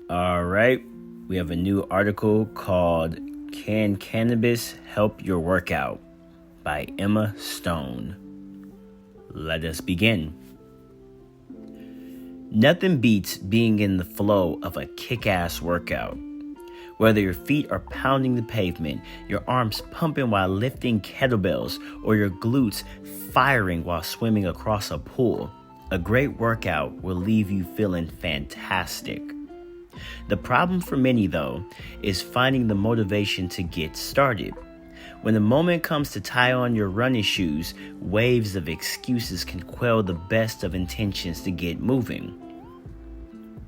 All right, we have a new article called Can Cannabis Help Your Workout by Emma Stone. Let us begin. Nothing beats being in the flow of a kick-ass workout. Whether your feet are pounding the pavement, your arms pumping while lifting kettlebells, or your glutes firing while swimming across a pool, a great workout will leave you feeling fantastic. The problem for many, though, is finding the motivation to get started. When the moment comes to tie on your running shoes, waves of excuses can quell the best of intentions to get moving.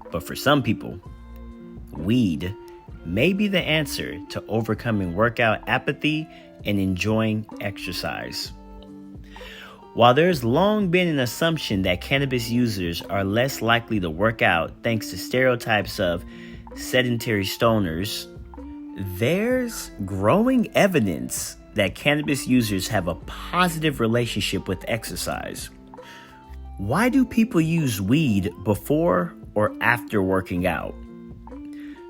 But for some people, weed may be the answer to overcoming workout apathy and enjoying exercise. While there's long been an assumption that cannabis users are less likely to work out thanks to stereotypes of sedentary stoners, there's growing evidence that cannabis users have a positive relationship with exercise. Why do people use weed before or after working out?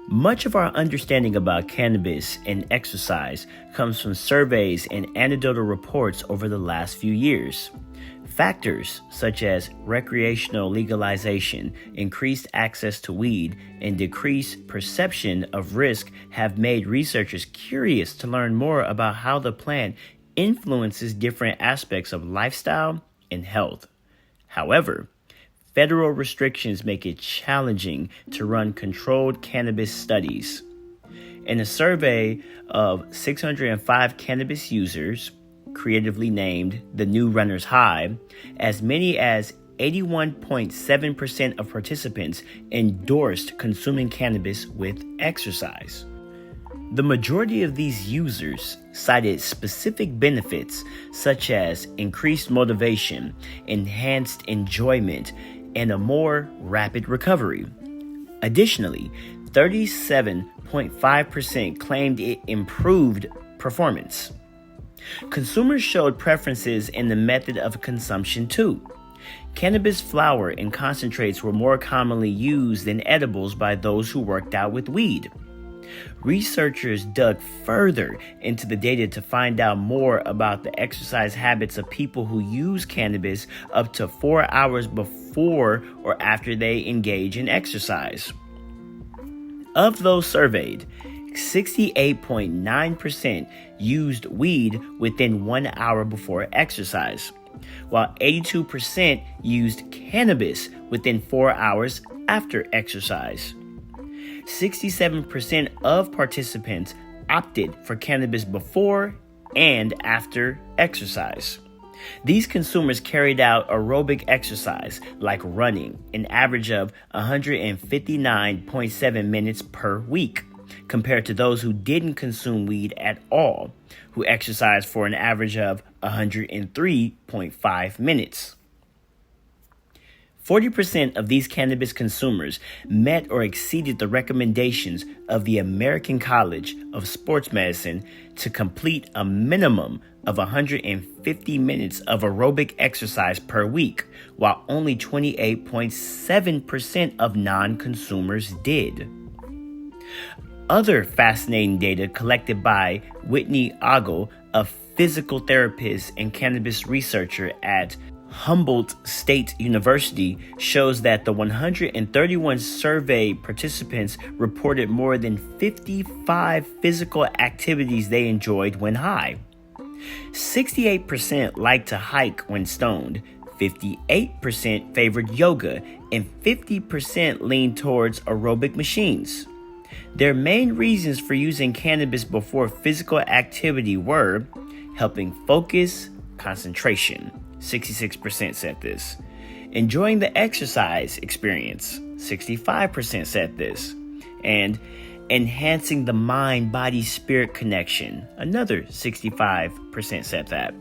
Much of our understanding about cannabis and exercise comes from surveys and anecdotal reports over the last few years. Factors such as recreational legalization, increased access to weed, and decreased perception of risk have made researchers curious to learn more about how the plant influences different aspects of lifestyle and health. However, federal restrictions make it challenging to run controlled cannabis studies. In a survey of 605 cannabis users, creatively named the New Runner's High, as many as 81.7% of participants endorsed consuming cannabis with exercise. The majority of these users cited specific benefits such as increased motivation, enhanced enjoyment, and a more rapid recovery. Additionally, 37.5% claimed it improved performance. Consumers showed preferences in the method of consumption too. Cannabis flower and concentrates were more commonly used than edibles by those who worked out with weed. Researchers dug further into the data to find out more about the exercise habits of people who use cannabis up to 4 hours before or after they engage in exercise. Of those surveyed, 68.9% used weed within 1 hour before exercise, while 82% used cannabis within 4 hours after exercise. 67% of participants opted for cannabis before and after exercise. These consumers carried out aerobic exercise like running, an average of 159.7 minutes per week, compared to those who didn't consume weed at all, who exercised for an average of 103.5 minutes. 40% of these cannabis consumers met or exceeded the recommendations of the American College of Sports Medicine to complete a minimum of 150 minutes of aerobic exercise per week, while only 28.7% of non-consumers did. Other fascinating data collected by Whitney Ogle, a physical therapist and cannabis researcher at Humboldt State University, shows that the 131 survey participants reported more than 55 physical activities they enjoyed when high. 68% liked to hike when stoned, 58% favored yoga, and 50% leaned towards aerobic machines. Their main reasons for using cannabis before physical activity were helping focus, concentration, 66% said this, enjoying the exercise experience, 65% said this, and enhancing the mind-body-spirit connection, another 65% said that.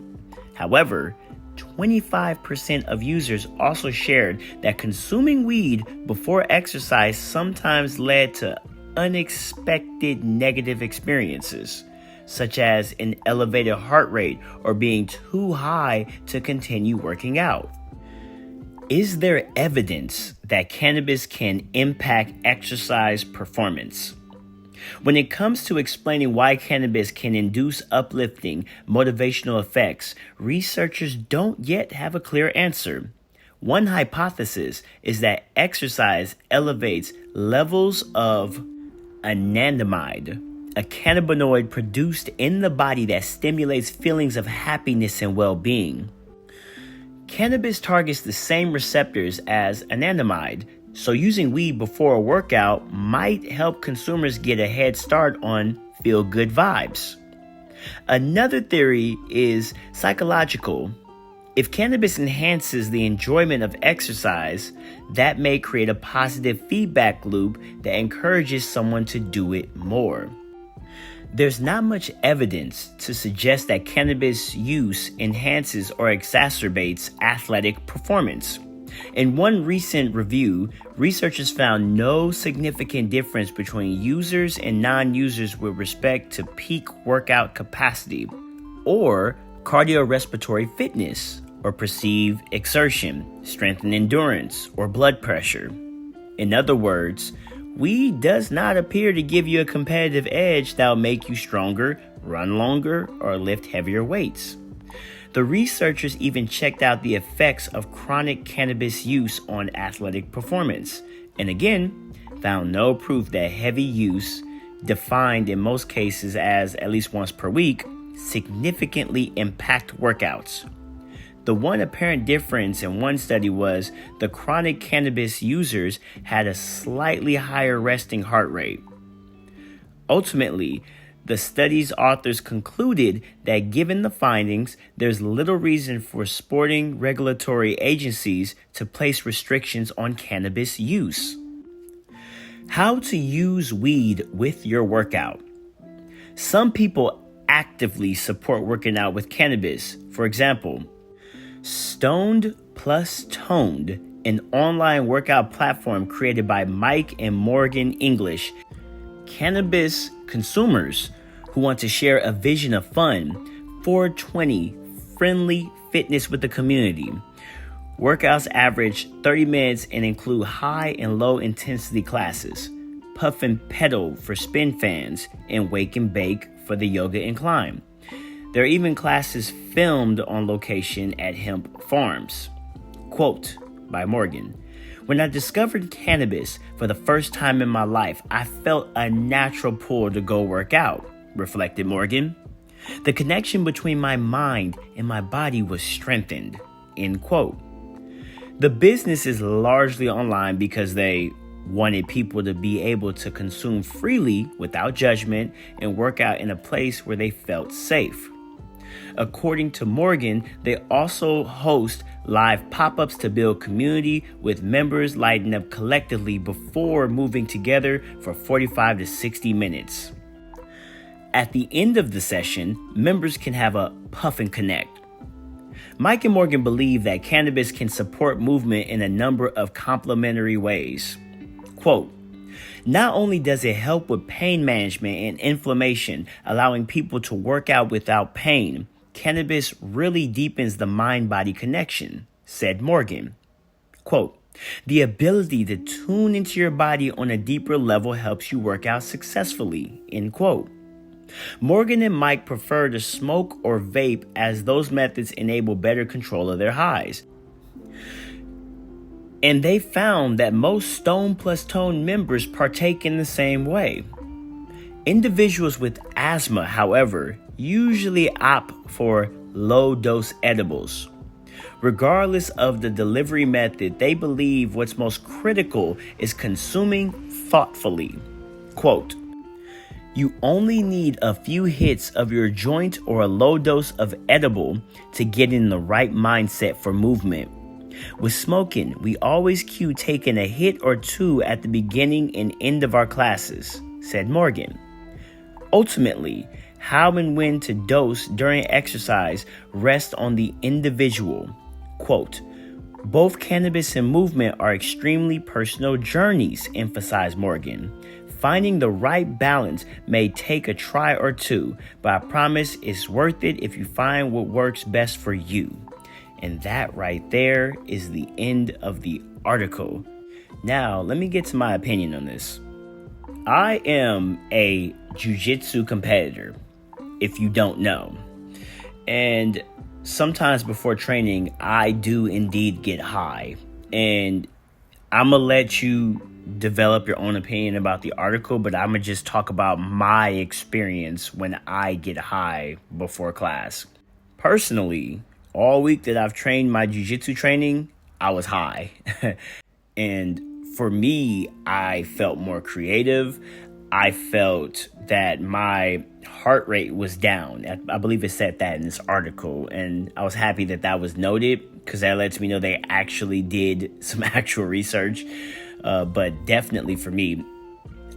However, 25% of users also shared that consuming weed before exercise sometimes led to unexpected negative experiences, such as an elevated heart rate or being too high to continue working out. Is there evidence that cannabis can impact exercise performance? When it comes to explaining why cannabis can induce uplifting, motivational effects, researchers don't yet have a clear answer. One hypothesis is that exercise elevates levels of anandamide, a cannabinoid produced in the body that stimulates feelings of happiness and well-being. Cannabis targets the same receptors as anandamide, so using weed before a workout might help consumers get a head start on feel-good vibes. Another theory is psychological. If cannabis enhances the enjoyment of exercise, that may create a positive feedback loop that encourages someone to do it more. There's not much evidence to suggest that cannabis use enhances or exacerbates athletic performance. In one recent review, researchers found no significant difference between users and non-users with respect to peak workout capacity or cardiorespiratory fitness or perceived exertion, strength and endurance, or blood pressure. In other words, weed does not appear to give you a competitive edge that will make you stronger, run longer, or lift heavier weights. The researchers even checked out the effects of chronic cannabis use on athletic performance, and again, found no proof that heavy use, defined in most cases as at least once per week, significantly impact workouts. The one apparent difference in one study was the chronic cannabis users had a slightly higher resting heart rate. Ultimately, the study's authors concluded that given the findings, there's little reason for sporting regulatory agencies to place restrictions on cannabis use. How to use weed with your workout. Some people actively support working out with cannabis. For example, Stoned Plus Toned, an online workout platform created by Mike and Morgan English, cannabis consumers who want to share a vision of fun, 420 friendly fitness with the community. Workouts average 30 minutes and include high and low intensity classes, puff and pedal for spin fans, and wake and bake for the yoga and climb. There are even classes filmed on location at hemp farms. Quote by Morgan: "When I discovered cannabis for the first time in my life, I felt a natural pull to go work out," reflected Morgan. "The connection between my mind and my body was strengthened." End quote. The business is largely online because they wanted people to be able to consume freely without judgment and work out in a place where they felt safe. According to Morgan, they also host live pop-ups to build community with members lighting up collectively before moving together for 45 to 60 minutes. At the end of the session, members can have a puff and connect. Mike and Morgan believe that cannabis can support movement in a number of complementary ways. Quote, "Not only does it help with pain management and inflammation, allowing people to work out without pain, cannabis really deepens the mind-body connection," said Morgan. Quote, "The ability to tune into your body on a deeper level helps you work out successfully," end quote. Morgan and Mike prefer to smoke or vape as those methods enable better control of their highs. And they found that most Stone Plus Tone members partake in the same way. Individuals with asthma, however, usually opt for low-dose edibles. Regardless of the delivery method, they believe what's most critical is consuming thoughtfully. Quote, "You only need a few hits of your joint or a low dose of edible to get in the right mindset for movement. With smoking, we always cue taking a hit or two at the beginning and end of our classes," said Morgan. Ultimately, how and when to dose during exercise rests on the individual. Quote, "Both cannabis and movement are extremely personal journeys," emphasized Morgan. "Finding the right balance may take a try or two, but I promise it's worth it if you find what works best for you." And that right there is the end of the article. Now, let me get to my opinion on this. I am a jiu-jitsu competitor, if you don't know. And sometimes before training, I do indeed get high. And I'm going to let you develop your own opinion about the article, but I'm going to just talk about my experience when I get high before class. Personally, all week that I've trained my jiu-jitsu training, I was high. And for me, I felt more creative. I felt that my heart rate was down. I believe it said that in this article. And I was happy that that was noted, because that lets me know they actually did some actual research. But definitely for me,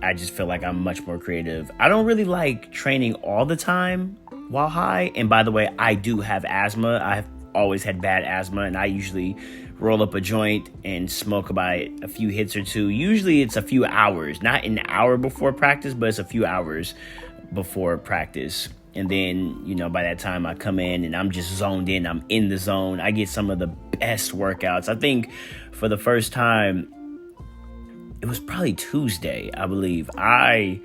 I just feel like I'm much more creative. I don't really like training all the time while high. And by the way, I do have asthma. I've always had bad asthma, and I usually roll up a joint and smoke about a few hits or two. Usually it's a few hours, not an hour before practice, but it's a few hours before practice. And then, by that time I come in and I'm just zoned in. I'm in the zone. I get some of the best workouts. I think for the first time, it was probably Tuesday, I believe. I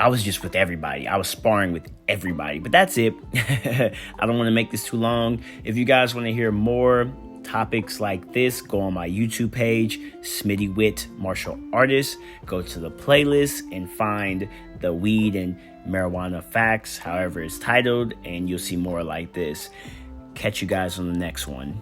was just with everybody. I was sparring with everybody. But that's it. I don't want to make this too long. If you guys want to hear more topics like this, go on my YouTube page, Smitty'Wit Martial Artist. Go to the playlist and find the weed and marijuana facts, however it's titled, and you'll see more like this. Catch you guys on the next one.